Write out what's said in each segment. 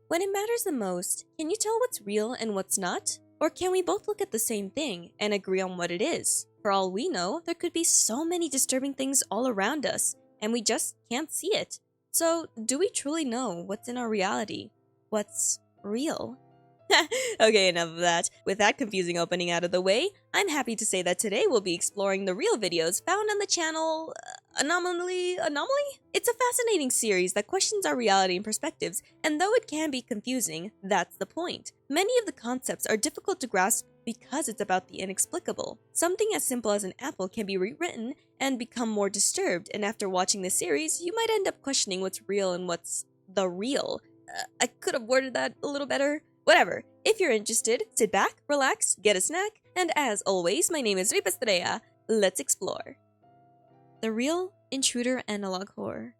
When it matters the most, can you tell what's real and what's not? Or can we both look at the same thing and agree on what it is? For all we know, there could be so many disturbing things all around us, and we just can't see it. So, do we truly know what's in our reality? What's real? Okay, enough of that. With that confusing opening out of the way, I'm happy to say that today we'll be exploring the real videos found on the channel Anomaly? It's a fascinating series that questions our reality and perspectives, and though it can be confusing, that's the point. Many of the concepts are difficult to grasp because it's about the inexplicable. Something as simple as an apple can be rewritten and become more disturbed, and after watching this series, you might end up questioning what's real and what's the real. I could have worded that a little better. Whatever, if you're interested, sit back, relax, get a snack, and as always, my name is Ripa Estrella. Let's explore. The real intruder analog horror.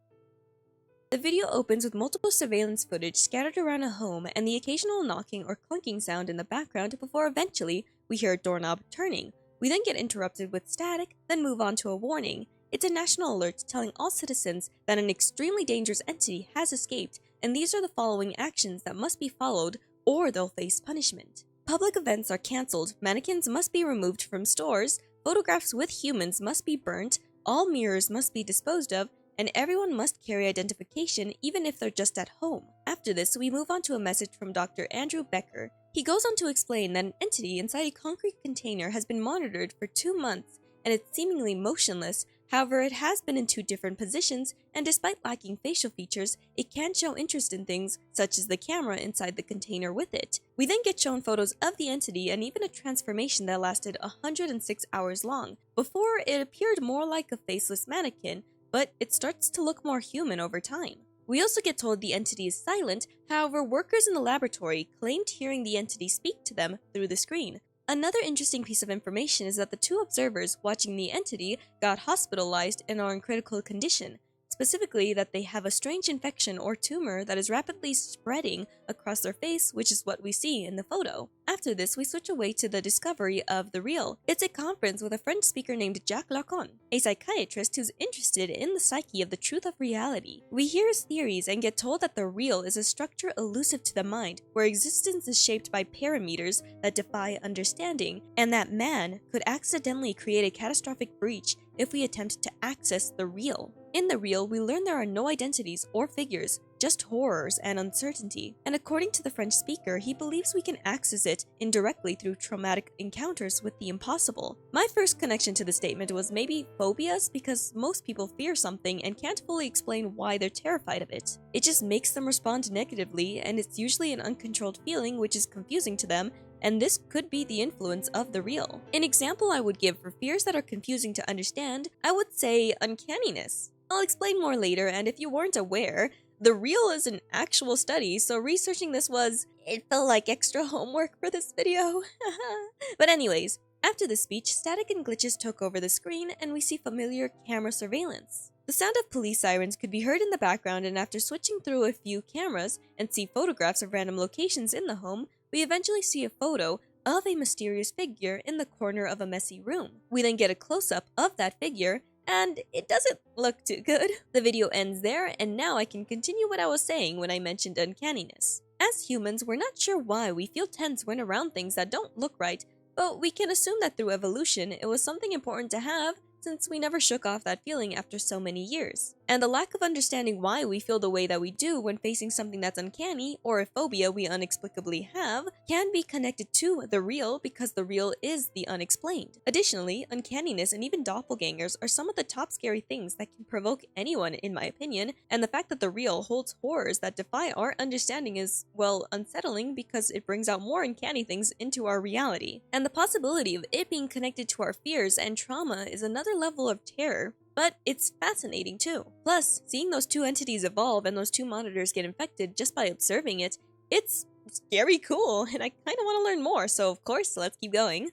The video opens with multiple surveillance footage scattered around a home and the occasional knocking or clunking sound in the background before eventually we hear a doorknob turning. We then get interrupted with static, then move on to a warning. It's a national alert telling all citizens that an extremely dangerous entity has escaped, and these are the following actions that must be followed or they'll face punishment. Public events are cancelled, mannequins must be removed from stores, photographs with humans must be burnt, all mirrors must be disposed of, and everyone must carry identification even if they're just at home. After this, we move on to a message from Dr. Andrew Becker. He goes on to explain that an entity inside a concrete container has been monitored for 2 months and it's seemingly motionless. However, it has been in 2 different positions, and despite lacking facial features, it can show interest in things, such as the camera inside the container with it. We then get shown photos of the entity and even a transformation that lasted 106 hours long. Before, it appeared more like a faceless mannequin, but it starts to look more human over time. We also get told the entity is silent, however, workers in the laboratory claimed hearing the entity speak to them through the screen. Another interesting piece of information is that the 2 observers watching the entity got hospitalized and are in critical condition, specifically that they have a strange infection or tumor that is rapidly spreading across their face, which is what we see in the photo. After this, we switch away to the discovery of the real. It's a conference with a French speaker named Jacques Lacan, a psychiatrist who's interested in the psyche of the truth of reality. We hear his theories and get told that the real is a structure elusive to the mind, where existence is shaped by parameters that defy understanding, and that man could accidentally create a catastrophic breach if we attempt to access the real. In the real, we learn there are no identities or figures, just horrors and uncertainty. And according to the French speaker, he believes we can access it indirectly through traumatic encounters with the impossible. My first connection to the statement was maybe phobias, because most people fear something and can't fully explain why they're terrified of it. It just makes them respond negatively, and it's usually an uncontrolled feeling which is confusing to them, and this could be the influence of the real. An example I would give for fears that are confusing to understand, I would say uncanniness. I'll explain more later, and if you weren't aware, the real is an actual study, so researching this it felt like extra homework for this video. But anyways, after the speech, static and glitches took over the screen and we see familiar camera surveillance. The sound of police sirens could be heard in the background, and after switching through a few cameras and see photographs of random locations in the home, we eventually see a photo of a mysterious figure in the corner of a messy room. We then get a close-up of that figure, and it doesn't look too good. The video ends there, and now I can continue what I was saying when I mentioned uncanniness. As humans, we're not sure why we feel tense when around things that don't look right, but we can assume that through evolution, it was something important to have, since we never shook off that feeling after so many years. And the lack of understanding why we feel the way that we do when facing something that's uncanny, or a phobia we inexplicably have, can be connected to the real, because the real is the unexplained. Additionally, uncanniness and even doppelgangers are some of the top scary things that can provoke anyone, in my opinion, and the fact that the real holds horrors that defy our understanding is, well, unsettling, because it brings out more uncanny things into our reality. And the possibility of it being connected to our fears and trauma is another level of terror, but it's fascinating too. Plus, seeing those 2 entities evolve and those 2 monitors get infected just by observing it, it's scary cool, and I kinda wanna learn more, so of course, let's keep going.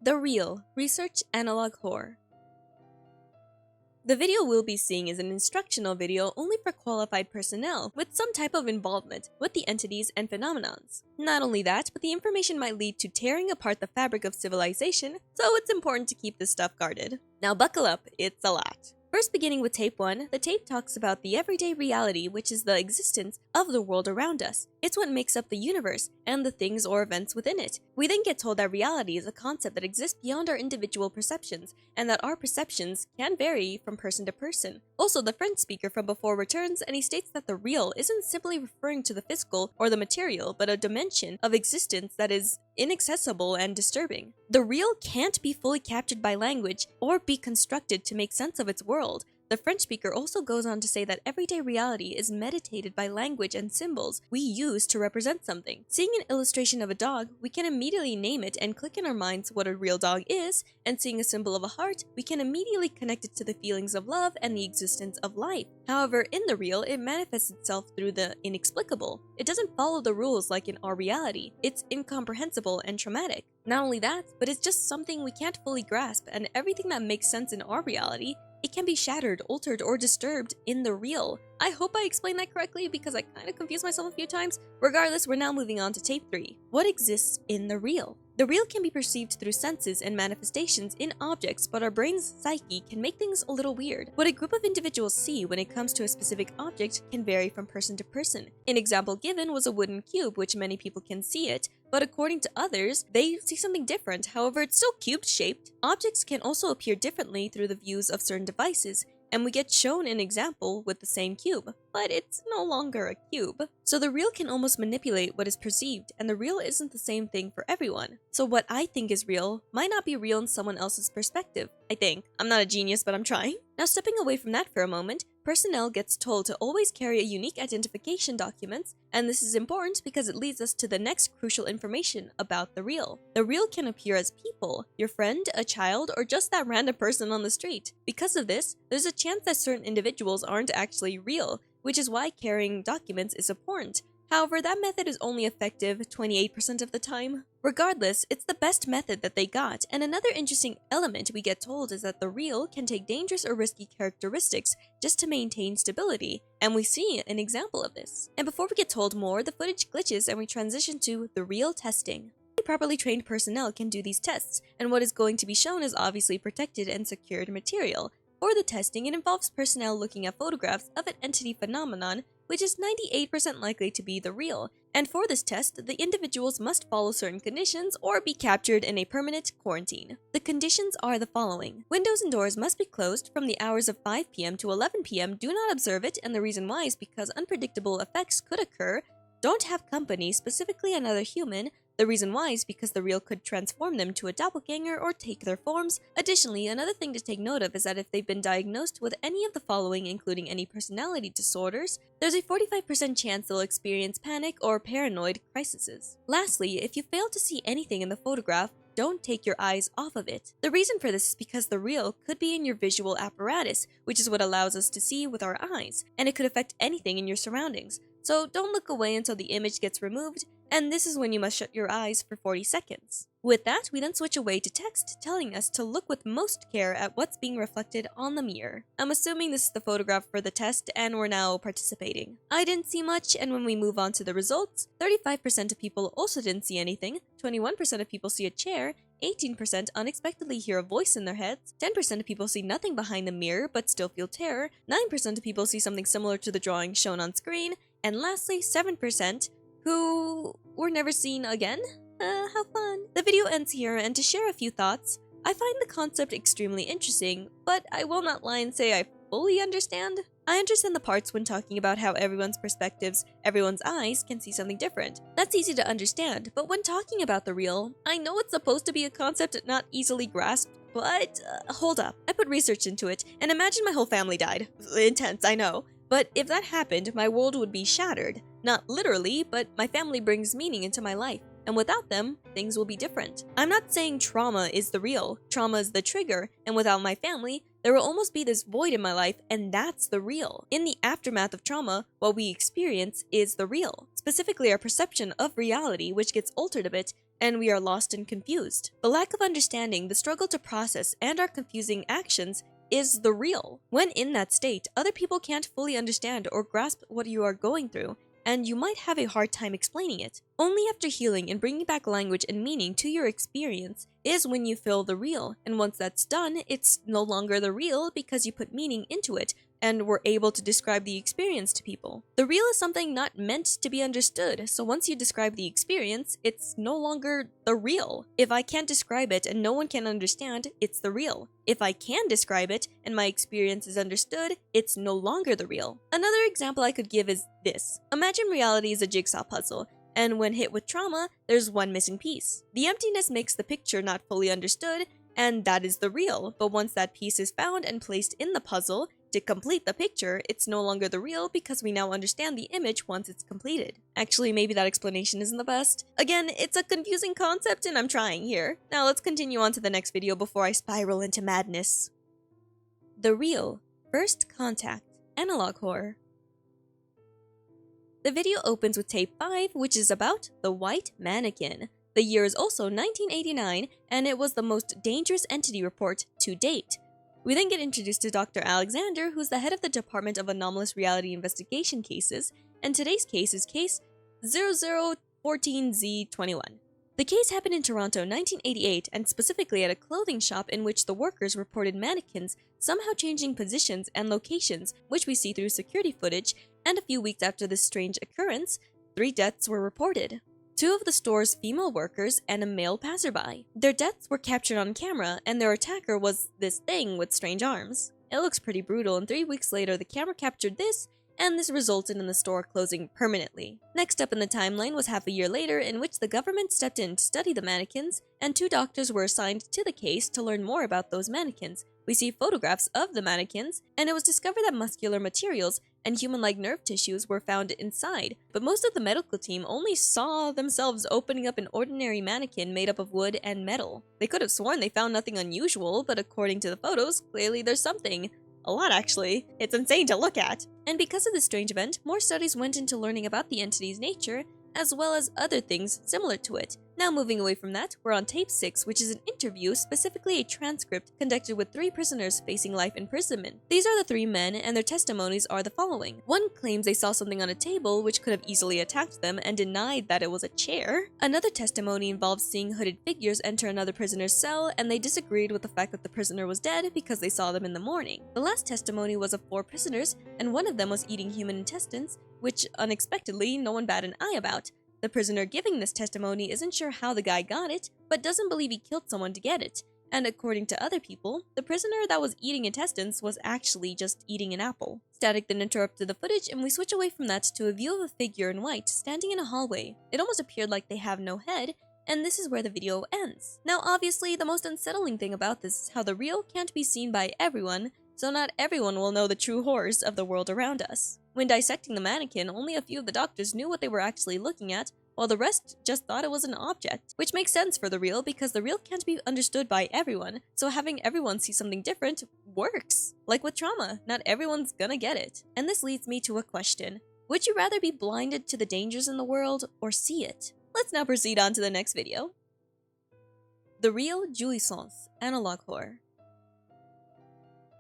The Real Research Analog Horror. The video we'll be seeing is an instructional video only for qualified personnel with some type of involvement with the entities and phenomenons. Not only that, but the information might lead to tearing apart the fabric of civilization, so it's important to keep this stuff guarded. Now buckle up, it's a lot. First, beginning with tape 1, the tape talks about the everyday reality, which is the existence of the world around us. It's what makes up the universe and the things or events within it. We then get told that reality is a concept that exists beyond our individual perceptions, and that our perceptions can vary from person to person. Also, the French speaker from before returns, and he states that the real isn't simply referring to the physical or the material, but a dimension of existence that is inaccessible and disturbing. The real can't be fully captured by language or be constructed to make sense of its world. The French speaker also goes on to say that everyday reality is meditated by language and symbols we use to represent something. Seeing an illustration of a dog, we can immediately name it and click in our minds what a real dog is, and seeing a symbol of a heart, we can immediately connect it to the feelings of love and the existence of life. However, in the real, it manifests itself through the inexplicable. It doesn't follow the rules like in our reality. It's incomprehensible and traumatic. Not only that, but it's just something we can't fully grasp, and everything that makes sense in our reality, it can be shattered, altered, or disturbed in the real. I hope I explained that correctly because I kind of confused myself a few times. Regardless, we're now moving on to tape 3. What exists in the real? The real can be perceived through senses and manifestations in objects, but our brain's psyche can make things a little weird. What a group of individuals see when it comes to a specific object can vary from person to person. An example given was a wooden cube, which many people can see it, but according to others, they see something different. However, it's still cube-shaped. Objects can also appear differently through the views of certain devices, and we get shown an example with the same cube, but it's no longer a cube. So the real can almost manipulate what is perceived, and the real isn't the same thing for everyone. So what I think is real might not be real in someone else's perspective, I think. I'm not a genius, but I'm trying. Now, stepping away from that for a moment, personnel gets told to always carry a unique identification document, and this is important because it leads us to the next crucial information about the real. The real can appear as people, your friend, a child, or just that random person on the street. Because of this, there's a chance that certain individuals aren't actually real, which is why carrying documents is important. However, that method is only effective 28% of the time. Regardless, it's the best method that they got, and another interesting element we get told is that the real can take dangerous or risky characteristics just to maintain stability, and we see an example of this. And before we get told more, the footage glitches and we transition to the real testing. Properly trained personnel can do these tests, and what is going to be shown is obviously protected and secured material. For the testing, it involves personnel looking at photographs of an entity phenomenon, which is 98% likely to be the real. And for this test, the individuals must follow certain conditions or be captured in a permanent quarantine. The conditions are the following. Windows and doors must be closed from the hours of 5 p.m. to 11 p.m. Do not observe it, and the reason why is because unpredictable effects could occur. Don't have company, specifically another human. The reason why is because the real could transform them to a doppelganger or take their forms. Additionally, another thing to take note of is that if they've been diagnosed with any of the following, including any personality disorders, there's a 45% chance they'll experience panic or paranoid crises. Lastly, if you fail to see anything in the photograph, don't take your eyes off of it. The reason for this is because the real could be in your visual apparatus, which is what allows us to see with our eyes, and it could affect anything in your surroundings. So don't look away until the image gets removed, and this is when you must shut your eyes for 40 seconds. With that, we then switch away to text telling us to look with most care at what's being reflected on the mirror. I'm assuming this is the photograph for the test and we're now participating. I didn't see much, and when we move on to the results, 35% of people also didn't see anything, 21% of people see a chair, 18% unexpectedly hear a voice in their heads, 10% of people see nothing behind the mirror but still feel terror, 9% of people see something similar to the drawing shown on screen, and lastly, 7% who were never seen again? How fun. The video ends here, and to share a few thoughts, I find the concept extremely interesting, but I will not lie and say I fully understand. I understand the parts when talking about how everyone's perspectives, everyone's eyes can see something different. That's easy to understand, but when talking about the real, I know it's supposed to be a concept not easily grasped, but hold up. I put research into it, and imagine my whole family died. Intense, I know. But if that happened, my world would be shattered. Not literally, but my family brings meaning into my life, and without them, things will be different. I'm not saying trauma is the real. Trauma is the trigger, and without my family, there will almost be this void in my life, and that's the real. In the aftermath of trauma, what we experience is the real. Specifically, our perception of reality, which gets altered a bit, and we are lost and confused. The lack of understanding, the struggle to process, and our confusing actions is the real. When in that state, other people can't fully understand or grasp what you are going through, and you might have a hard time explaining it. Only after healing and bringing back language and meaning to your experience is when you feel the real, and once that's done, it's no longer the real because you put meaning into it and were able to describe the experience to people. The real is something not meant to be understood, so once you describe the experience, it's no longer the real. If I can't describe it and no one can understand, it's the real. If I can describe it and my experience is understood, it's no longer the real. Another example I could give is this. Imagine reality is a jigsaw puzzle, and when hit with trauma, there's one missing piece. The emptiness makes the picture not fully understood, and that is the real, but once that piece is found and placed in the puzzle, to complete the picture, it's no longer the real because we now understand the image once it's completed. Actually, maybe that explanation isn't the best. Again, it's a confusing concept and I'm trying here. Now let's continue on to the next video before I spiral into madness. The Real, First Contact, Analog Horror. The video opens with tape 5, which is about the white mannequin. The year is also 1989, and it was the most dangerous entity report to date. We then get introduced to Dr. Alexander, who's the head of the Department of Anomalous Reality Investigation Cases, and today's case is case 0014Z21. The case happened in Toronto, 1988, and specifically at a clothing shop in which the workers reported mannequins somehow changing positions and locations, which we see through security footage, and a few weeks after this strange occurrence, 3 deaths were reported. 2 of the store's female workers and a male passerby. Their deaths were captured on camera, and their attacker was this thing with strange arms. It looks pretty brutal, and 3 weeks later the camera captured this, and this resulted in the store closing permanently. Next up in the timeline was half a year later, in which the government stepped in to study the mannequins, and 2 doctors were assigned to the case to learn more about those mannequins. We see photographs of the mannequins, and it was discovered that muscular materials and human-like nerve tissues were found inside, but most of the medical team only saw themselves opening up an ordinary mannequin made up of wood and metal. They could have sworn they found nothing unusual, but according to the photos, clearly there's something. A lot, actually. It's insane to look at. And because of this strange event, more studies went into learning about the entity's nature, as well as other things similar to it. Now moving away from that, we're on tape 6, which is an interview, specifically a transcript, conducted with 3 prisoners facing life imprisonment. These are the 3 men, and their testimonies are the following. One claims they saw something on a table which could have easily attacked them and denied that it was a chair. Another testimony involves seeing hooded figures enter another prisoner's cell, and they disagreed with the fact that the prisoner was dead because they saw them in the morning. The last testimony was of 4 prisoners, and one of them was eating human intestines, which unexpectedly no one batted an eye about. The prisoner giving this testimony isn't sure how the guy got it, but doesn't believe he killed someone to get it. And according to other people, the prisoner that was eating intestines was actually just eating an apple. Static then interrupted the footage, and we switch away from that to a view of a figure in white standing in a hallway. It almost appeared like they have no head, and this is where the video ends. Now obviously, the most unsettling thing about this is how the real can't be seen by everyone, so not everyone will know the true horrors of the world around us. When dissecting the mannequin, only a few of the doctors knew what they were actually looking at, while the rest just thought it was an object. Which makes sense for the real, because the real can't be understood by everyone, so having everyone see something different works. Like with trauma, not everyone's gonna get it. And this leads me to a question. Would you rather be blinded to the dangers in the world, or see it? Let's now proceed on to the next video. The Real Jouissance, Analog Horror.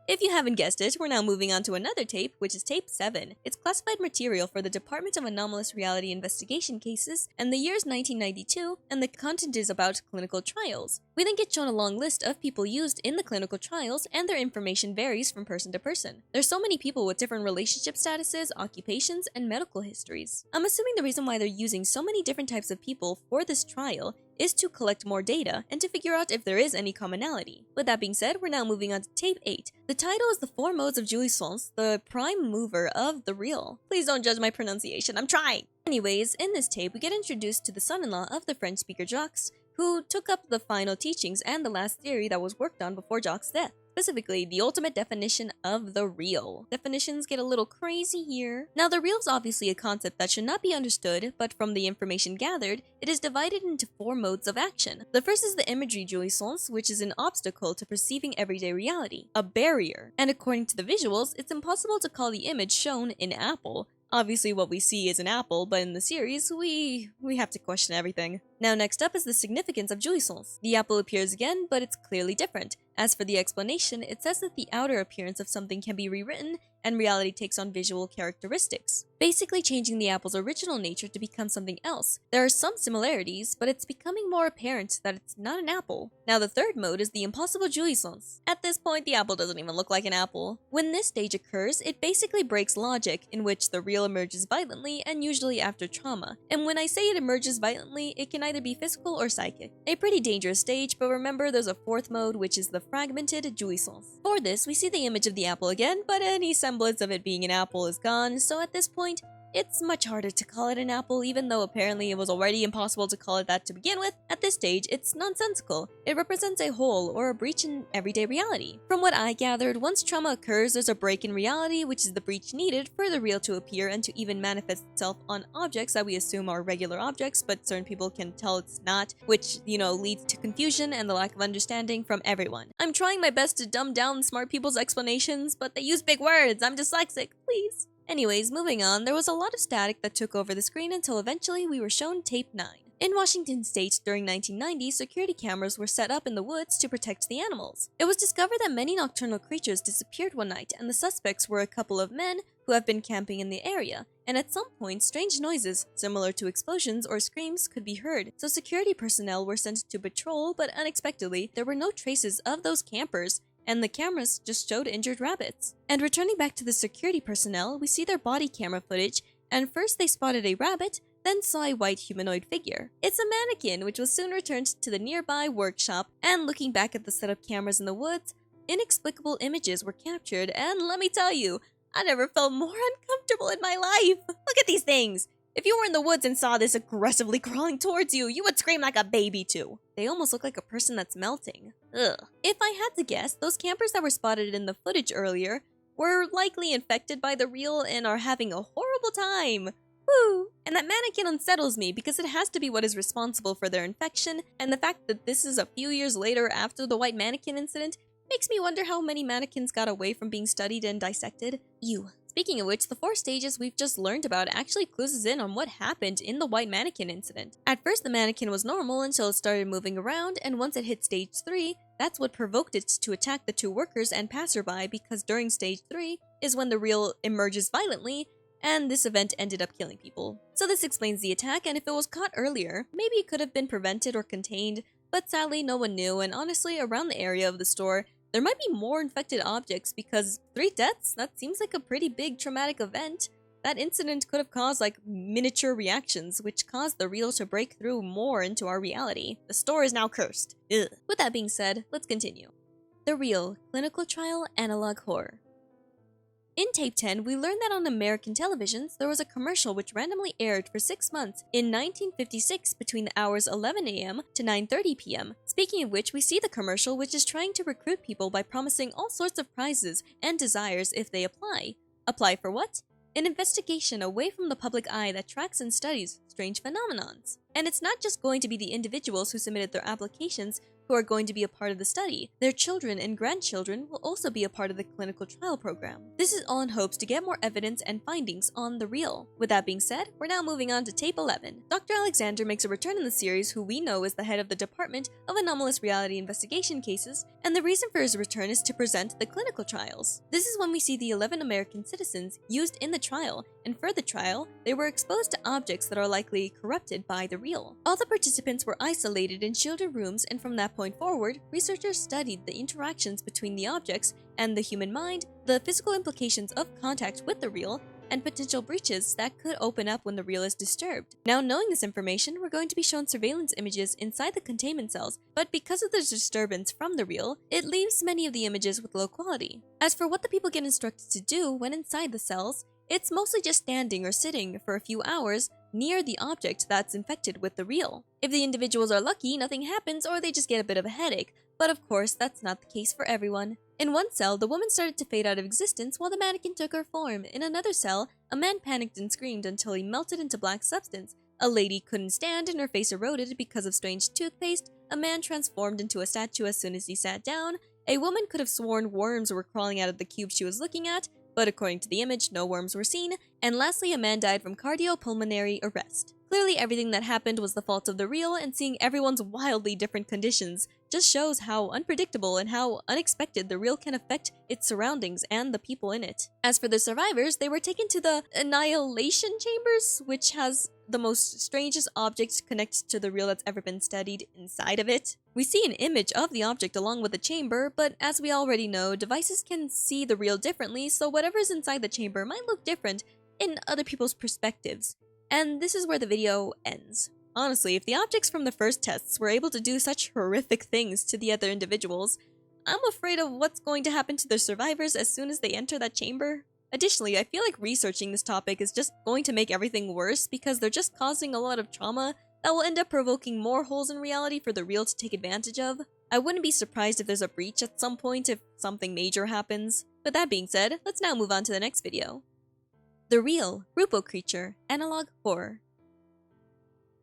If you haven't guessed it, we're now moving on to another tape, which is tape 7. It's classified material for the Department of Anomalous Reality Investigation Cases, and the year is 1992, and the content is about clinical trials. We then get shown a long list of people used in the clinical trials, and their information varies from person to person. There's so many people with different relationship statuses, occupations, and medical histories. I'm assuming the reason why they're using so many different types of people for this trial is to collect more data and to figure out if there is any commonality. With that being said, we're now moving on to tape 8. The title is The 4 Modes of Jouissance, the prime mover of the real. Please don't judge my pronunciation, I'm trying! Anyways, in this tape, we get introduced to the son-in-law of the French speaker Jacques, who took up the final teachings and the last theory that was worked on before Jacques' death. Specifically, the ultimate definition of the real. Definitions get a little crazy here. Now, the real is obviously a concept that should not be understood, but from the information gathered, it is divided into 4 modes of action. The first is the imagery jouissance, which is an obstacle to perceiving everyday reality, a barrier. And according to the visuals, it's impossible to call the image shown an apple. Obviously, what we see is an apple, but in the series, we have to question everything. Now, next up is the significance of jouissance. The apple appears again, but it's clearly different. As for the explanation, it says that the outer appearance of something can be rewritten and reality takes on visual characteristics, basically changing the apple's original nature to become something else. There are some similarities, but it's becoming more apparent that it's not an apple. Now the third mode is the impossible jouissance. At this point, the apple doesn't even look like an apple. When this stage occurs, it basically breaks logic, in which the real emerges violently and usually after trauma. And when I say it emerges violently, it can either be physical or psychic. A pretty dangerous stage, but remember there's a fourth mode, which is the fragmented jouissance. For this, we see the image of the apple again, but any semblance of it being an apple is gone, so at this point, it's much harder to call it an apple, even though apparently it was already impossible to call it that to begin with. At this stage, it's nonsensical. It represents a hole or a breach in everyday reality. From what I gathered, once trauma occurs, there's a break in reality, which is the breach needed for the real to appear and to even manifest itself on objects that we assume are regular objects, but certain people can tell it's not, which, leads to confusion and the lack of understanding from everyone. I'm trying my best to dumb down smart people's explanations, but they use big words. I'm dyslexic, please. Anyways, moving on, there was a lot of static that took over the screen until eventually we were shown tape 9. In Washington state during 1990, security cameras were set up in the woods to protect the animals. It was discovered that many nocturnal creatures disappeared one night, and the suspects were a couple of men who have been camping in the area, and at some point strange noises, similar to explosions or screams, could be heard, so security personnel were sent to patrol, but unexpectedly, there were no traces of those campers, and the cameras just showed injured rabbits. And returning back to the security personnel, we see their body camera footage, and first they spotted a rabbit, then saw a white humanoid figure. It's a mannequin, which was soon returned to the nearby workshop, and looking back at the set of cameras in the woods, inexplicable images were captured, and let me tell you, I never felt more uncomfortable in my life. Look at these things! If you were in the woods and saw this aggressively crawling towards you, you would scream like a baby too. They almost look like a person that's melting. Ugh. If I had to guess, those campers that were spotted in the footage earlier were likely infected by the real and are having a horrible time. Woo! And that mannequin unsettles me because it has to be what is responsible for their infection, and the fact that this is a few years later after the white mannequin incident makes me wonder how many mannequins got away from being studied and dissected. Ew. Speaking of which, the 4 stages we've just learned about actually clues us in on what happened in the white mannequin incident. At first, the mannequin was normal until it started moving around, and once it hit stage 3, that's what provoked it to attack the 2 workers and passerby, because during stage 3 is when the real emerges violently, and this event ended up killing people. So this explains the attack, and if it was caught earlier, maybe it could have been prevented or contained, but sadly no one knew, and honestly, around the area of the store, there might be more infected objects because 3 deaths, that seems like a pretty big traumatic event. That incident could have caused like miniature reactions, which caused the real to break through more into our reality. The store is now cursed. Ugh. With that being said, let's continue. The Real, Clinical Trial Analog Horror. In Tape 10, we learned that on American televisions, there was a commercial which randomly aired for 6 months in 1956 between the hours 11 a.m. to 9:30 p.m. Speaking of which, we see the commercial which is trying to recruit people by promising all sorts of prizes and desires if they apply. Apply for what? An investigation away from the public eye that tracks and studies strange phenomenons. And it's not just going to be the individuals who submitted their applications who are going to be a part of the study. Their children and grandchildren will also be a part of the clinical trial program. This is all in hopes to get more evidence and findings on the real. With that being said, we're now moving on to Tape 11. Dr. Alexander makes a return in the series, who we know is the head of the Department of Anomalous Reality Investigation Cases, and the reason for his return is to present the clinical trials. This is when we see the 11 American citizens used in the trial, and for the trial, they were exposed to objects that are likely corrupted by the real. All the participants were isolated in shielded rooms, and from that point forward, researchers studied the interactions between the objects and the human mind, the physical implications of contact with the real, and potential breaches that could open up when the real is disturbed. Now, knowing this information, we're going to be shown surveillance images inside the containment cells, but because of the disturbance from the real, it leaves many of the images with low quality. As for what the people get instructed to do when inside the cells, it's mostly just standing or sitting for a few hours near the object that's infected with the real. If the individuals are lucky, nothing happens, or they just get a bit of a headache, but of course that's not the case for everyone. In one cell, the woman started to fade out of existence while the mannequin took her form. In another cell, a man panicked and screamed until he melted into black substance. A lady couldn't stand and her face eroded because of strange toothpaste. A man transformed into a statue as soon as he sat down. A woman could have sworn worms were crawling out of the cube she was looking at, but according to the image, no worms were seen. And lastly, a man died from cardiopulmonary arrest. Clearly, everything that happened was the fault of the real, and seeing everyone's wildly different conditions just shows how unpredictable and how unexpected the real can affect its surroundings and the people in it. As for the survivors, they were taken to the Annihilation Chambers, which has the most strangest object connected to the real that's ever been studied inside of it. We see an image of the object along with the chamber, but as we already know, devices can see the real differently, so whatever's inside the chamber might look different in other people's perspectives. And this is where the video ends. Honestly, if the objects from the first tests were able to do such horrific things to the other individuals, I'm afraid of what's going to happen to the survivors as soon as they enter that chamber. Additionally, I feel like researching this topic is just going to make everything worse because they're just causing a lot of trauma that will end up provoking more holes in reality for the real to take advantage of. I wouldn't be surprised if there's a breach at some point if something major happens. But that being said, let's now move on to the next video. The Real Rupo Creature Analog Horror.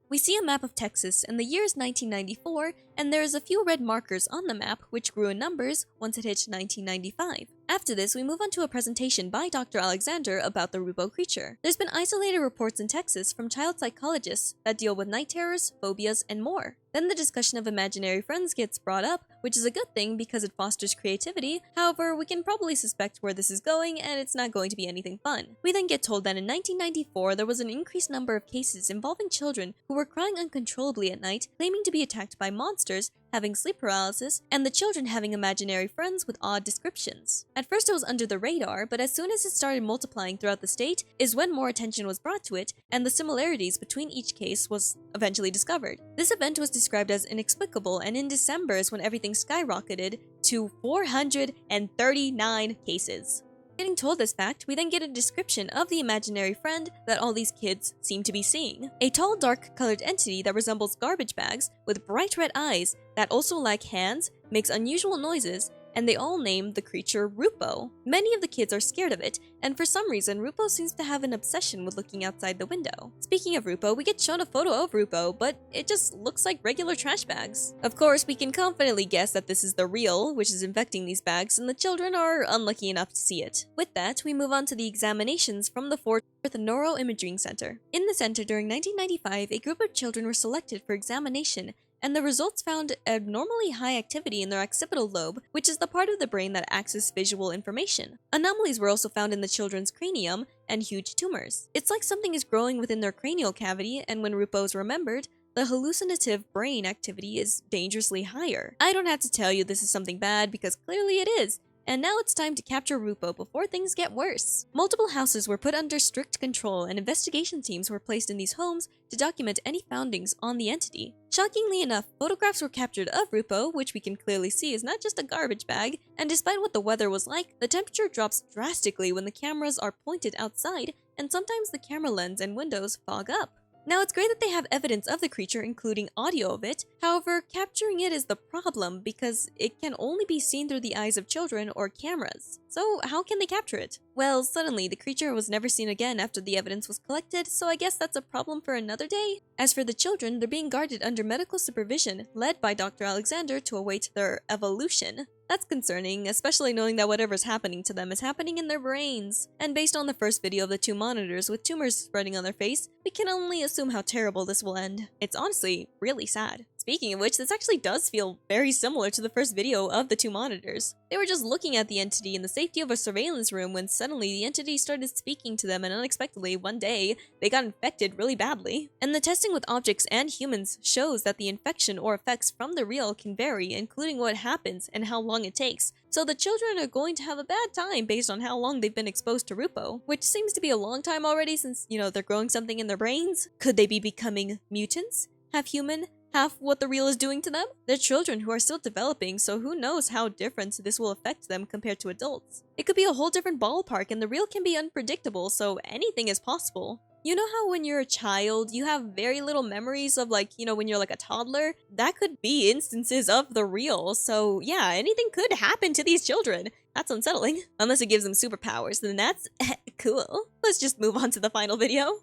We see a map of Texas in the year is 1994, and there is a few red markers on the map which grew in numbers once it hit 1995. After this, we move on to a presentation by Dr. Alexander about the Rupo creature. There's been isolated reports in Texas from child psychologists that deal with night terrors, phobias, and more. Then the discussion of imaginary friends gets brought up, which is a good thing because it fosters creativity. However, we can probably suspect where this is going, and it's not going to be anything fun. We then get told that in 1994, there was an increased number of cases involving children who were crying uncontrollably at night, claiming to be attacked by monsters, having sleep paralysis, and the children having imaginary friends with odd descriptions. At first it was under the radar, but as soon as it started multiplying throughout the state is when more attention was brought to it, and the similarities between each case was eventually discovered. This event was described as inexplicable, and in December is when everything skyrocketed to 439 cases. Getting told this fact, we then get a description of the imaginary friend that all these kids seem to be seeing. A tall, dark-colored entity that resembles garbage bags with bright red eyes that also lack hands, makes unusual noises, and they all name the creature Rupo. Many of the kids are scared of it, and for some reason, Rupo seems to have an obsession with looking outside the window. Speaking of Rupo, we get shown a photo of Rupo, but it just looks like regular trash bags. Of course, we can confidently guess that this is the real, which is infecting these bags, and the children are unlucky enough to see it. With that, we move on to the examinations from the Fort Worth Neuroimaging Center. In the center during 1995, a group of children were selected for examination, and the results found abnormally high activity in their occipital lobe, which is the part of the brain that accesses visual information. Anomalies were also found in the children's cranium and huge tumors. It's like something is growing within their cranial cavity, and when Rupo is remembered, the hallucinative brain activity is dangerously higher. I don't have to tell you this is something bad because clearly it is. And now it's time to capture Rupo before things get worse. Multiple houses were put under strict control and investigation teams were placed in these homes to document any findings on the entity. Shockingly enough, photographs were captured of Rupo, which we can clearly see is not just a garbage bag, and despite what the weather was like, the temperature drops drastically when the cameras are pointed outside, and sometimes the camera lens and windows fog up. Now, it's great that they have evidence of the creature, including audio of it. However, capturing it is the problem because it can only be seen through the eyes of children or cameras. So how can they capture it? Well, suddenly, the creature was never seen again after the evidence was collected, so I guess that's a problem for another day. As for the children, they're being guarded under medical supervision, led by Dr. Alexander to await their evolution. That's concerning, especially knowing that whatever's happening to them is happening in their brains. And based on the first video of the two monitors with tumors spreading on their face, we can only assume how terrible this will end. It's honestly really sad. Speaking of which, this actually does feel very similar to the first video of the two monitors. They were just looking at the entity in the safety of a surveillance room when suddenly the entity started speaking to them, and unexpectedly, one day, they got infected really badly. And the testing with objects and humans shows that the infection or effects from the real can vary, including what happens and how long it takes. So the children are going to have a bad time based on how long they've been exposed to Rupo, which seems to be a long time already since, they're growing something in their brains. Could they be becoming mutants? Half human? Half what the real is doing to them? They're children who are still developing, so who knows how different this will affect them compared to adults. It could be a whole different ballpark, and the real can be unpredictable, so anything is possible. You know how when you're a child, you have very little memories of when you're like a toddler? That could be instances of the real, so yeah, anything could happen to these children. That's unsettling. Unless it gives them superpowers, then that's cool. Let's just move on to the final video.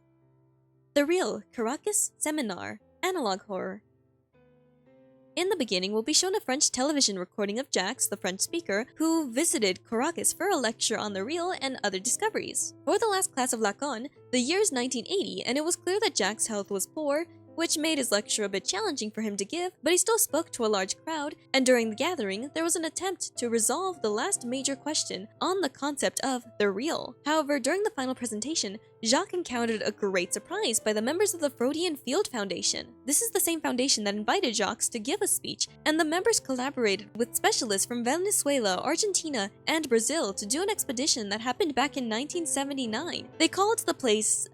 The Real Caracas Seminar Analog Horror. In the beginning, we'll be shown a French television recording of Jax, the French speaker, who visited Caracas for a lecture on the real and other discoveries. For the last class of Lacan, the year is 1980, and it was clear that Jax's health was poor, which made his lecture a bit challenging for him to give, but he still spoke to a large crowd, and during the gathering, there was an attempt to resolve the last major question on the concept of the real. However, during the final presentation, Jacques encountered a great surprise by the members of the Freudian Field Foundation. This is the same foundation that invited Jacques to give a speech, and the members collaborated with specialists from Venezuela, Argentina, and Brazil to do an expedition that happened back in 1979. They called the place...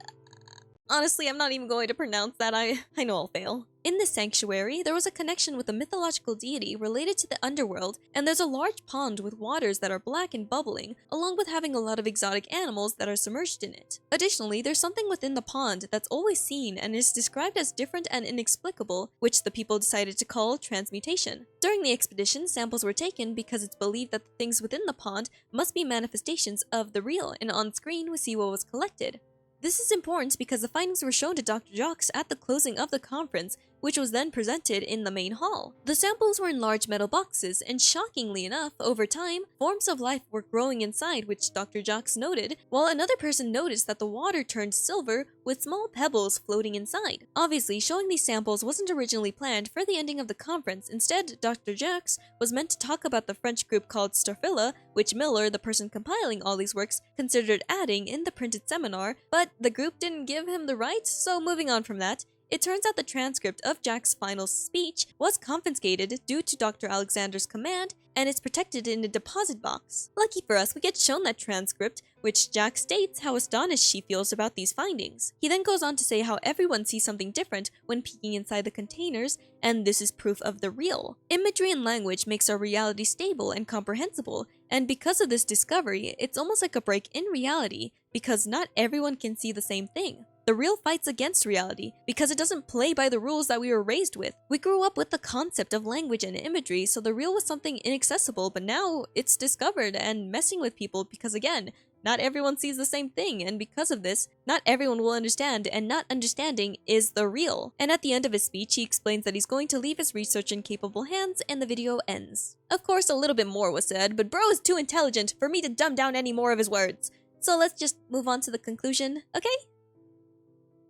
Honestly, I'm not even going to pronounce that. I know I'll fail. In this sanctuary, there was a connection with a mythological deity related to the underworld, and there's a large pond with waters that are black and bubbling, along with having a lot of exotic animals that are submerged in it. Additionally, there's something within the pond that's always seen and is described as different and inexplicable, which the people decided to call transmutation. During the expedition, samples were taken because it's believed that the things within the pond must be manifestations of the real, and on screen we see what was collected. This is important because the findings were shown to Dr. Jacques at the closing of the conference, which was then presented in the main hall. The samples were in large metal boxes, and shockingly enough, over time, forms of life were growing inside, which Dr. Jacques noted, while another person noticed that the water turned silver with small pebbles floating inside. Obviously, showing these samples wasn't originally planned for the ending of the conference. Instead, Dr. Jacques was meant to talk about the French group called Starfilla, which Miller, the person compiling all these works, considered adding in the printed seminar, but the group didn't give him the rights, so moving on from that, it turns out the transcript of Jack's final speech was confiscated due to Dr. Alexander's command, and it's protected in a deposit box. Lucky for us, we get shown that transcript, which Jack states how astonished she feels about these findings. He then goes on to say how everyone sees something different when peeking inside the containers, and this is proof of the real. Imagery and language makes our reality stable and comprehensible, and because of this discovery, it's almost like a break in reality, because not everyone can see the same thing. The real fights against reality because it doesn't play by the rules that we were raised with. We grew up with the concept of language and imagery, so the real was something inaccessible, but now it's discovered and messing with people because, again, not everyone sees the same thing, and because of this, not everyone will understand, and not understanding is the real. And at the end of his speech, he explains that he's going to leave his research in capable hands, and the video ends. Of course, a little bit more was said, but bro is too intelligent for me to dumb down any more of his words. So let's just move on to the conclusion, okay?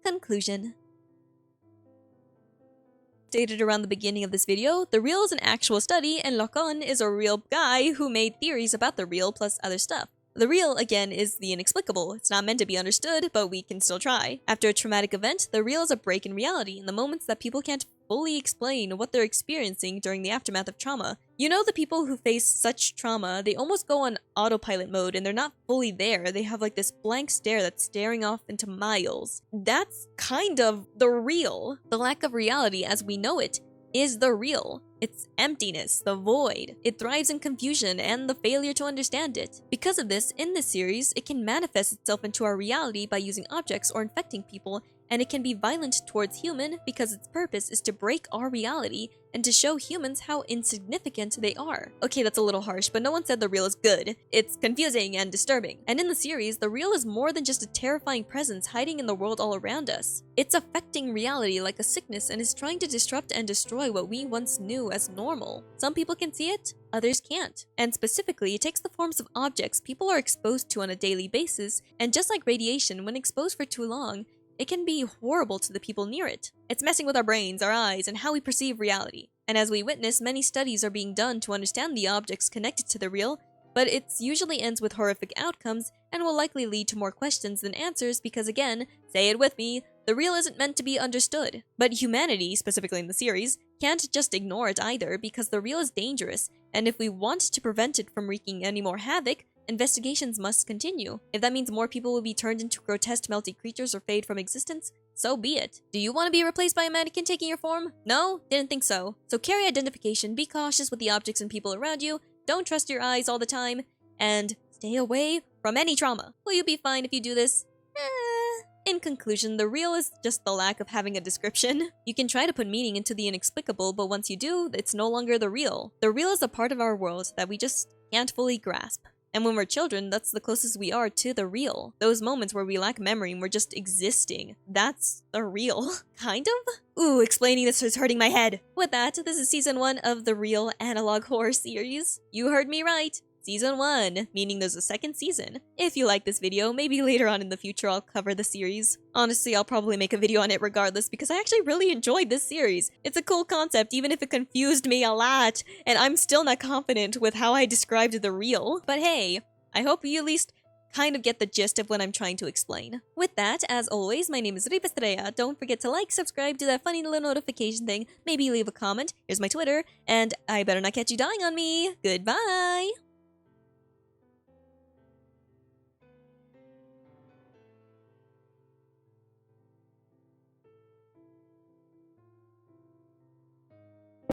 Conclusion. Stated around the beginning of this video, the real is an actual study, and Lacan is a real guy who made theories about the real plus other stuff. The real, again, is the inexplicable. It's not meant to be understood, but we can still try. After a traumatic event, the real is a break in reality in the moments that people can't fully explain what they're experiencing during the aftermath of trauma. You know, the people who face such trauma, they almost go on autopilot mode and they're not fully there. They have like this blank stare that's staring off into miles. That's kind of the real. The lack of reality as we know it is the real. It's emptiness, the void. It thrives in confusion and the failure to understand it. Because of this, in this series, it can manifest itself into our reality by using objects or infecting people, and it can be violent towards human because its purpose is to break our reality and to show humans how insignificant they are. Okay, that's a little harsh, but no one said the real is good. It's confusing and disturbing. And in the series, the real is more than just a terrifying presence hiding in the world all around us. It's affecting reality like a sickness and is trying to disrupt and destroy what we once knew as normal. Some people can see it, others can't. And specifically, it takes the forms of objects people are exposed to on a daily basis, and just like radiation, when exposed for too long, it can be horrible to the people near it. It's messing with our brains, our eyes, and how we perceive reality. And as we witness, many studies are being done to understand the objects connected to the real, but it usually ends with horrific outcomes and will likely lead to more questions than answers because, again, say it with me, the real isn't meant to be understood. But humanity, specifically in the series, can't just ignore it either because the real is dangerous, and if we want to prevent it from wreaking any more havoc, investigations must continue. If that means more people will be turned into grotesque melty creatures or fade from existence, so be it. Do you want to be replaced by a mannequin taking your form? No? Didn't think so. So carry identification, be cautious with the objects and people around you, don't trust your eyes all the time, and stay away from any trauma. Will you be fine if you do this? In conclusion, the real is just the lack of having a description. You can try to put meaning into the inexplicable, but once you do, it's no longer the real. The real is a part of our world that we just can't fully grasp. And when we're children, that's the closest we are to the real. Those moments where we lack memory and we're just existing. That's the real. Kind of? Ooh, explaining this is hurting my head. With that, this is season 1 of the Real Analog Horror series. You heard me right. Season 1, meaning there's a second season. If you like this video, maybe later on in the future I'll cover the series. Honestly, I'll probably make a video on it regardless because I actually really enjoyed this series. It's a cool concept even if it confused me a lot, and I'm still not confident with how I described the reel. But hey, I hope you at least kind of get the gist of what I'm trying to explain. With that, as always, my name is Ripastrella. Don't forget to like, subscribe, do that funny little notification thing, maybe leave a comment, here's my Twitter, and I better not catch you dying on me. Goodbye!